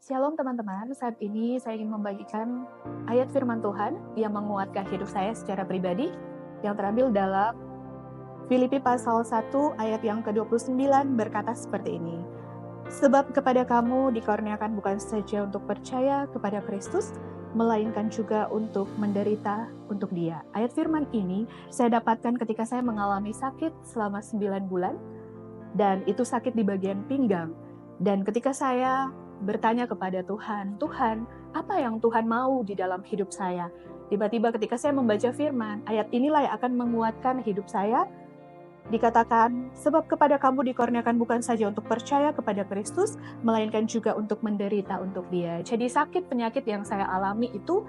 Shalom teman-teman, saat ini saya ingin membagikan ayat firman Tuhan yang menguatkan hidup saya secara pribadi yang terambil dalam Filipi pasal 1 ayat yang ke-29 berkata seperti ini. Sebab kepada kamu dikaruniakan bukan saja untuk percaya kepada Kristus, melainkan juga untuk menderita untuk Dia. Ayat firman ini saya dapatkan ketika saya mengalami sakit selama 9 bulan, dan itu sakit di bagian pinggang. Dan ketika saya bertanya kepada Tuhan, Tuhan, apa yang Tuhan mau di dalam hidup saya? Tiba-tiba ketika saya membaca firman, ayat inilah yang akan menguatkan hidup saya. Dikatakan, sebab kepada kamu dikurniakan bukan saja untuk percaya kepada Kristus, melainkan juga untuk menderita untuk Dia. Jadi sakit penyakit yang saya alami itu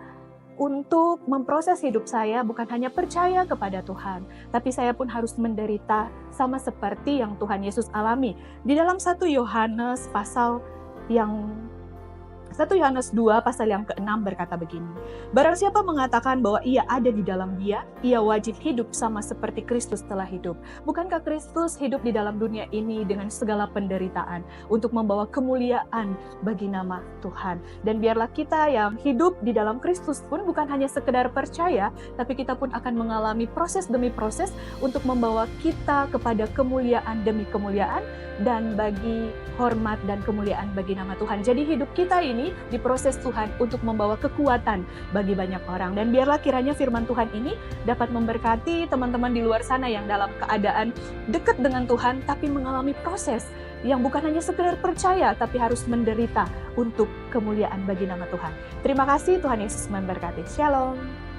untuk memproses hidup saya bukan hanya percaya kepada Tuhan, tapi saya pun harus menderita sama seperti yang Tuhan Yesus alami. Di dalam 1 Yohanes pasal yang 1 Yohanes 2 pasal yang ke-6 berkata begini, barang siapa mengatakan bahwa ia ada di dalam Dia, ia wajib hidup sama seperti Kristus telah hidup. Bukankah Kristus hidup di dalam dunia ini dengan segala penderitaan untuk membawa kemuliaan bagi nama Tuhan? Dan biarlah kita yang hidup di dalam Kristus pun bukan hanya sekedar percaya, tapi kita pun akan mengalami proses demi proses untuk membawa kita kepada kemuliaan demi kemuliaan dan bagi hormat dan kemuliaan bagi nama Tuhan. Jadi hidup kita ini diproses Tuhan untuk membawa kekuatan bagi banyak orang. Dan biarlah kiranya firman Tuhan ini dapat memberkati teman-teman di luar sana yang dalam keadaan dekat dengan Tuhan, tapi mengalami proses yang bukan hanya sekedar percaya, tapi harus menderita untuk kemuliaan bagi nama Tuhan. Terima kasih, Tuhan Yesus memberkati. Shalom.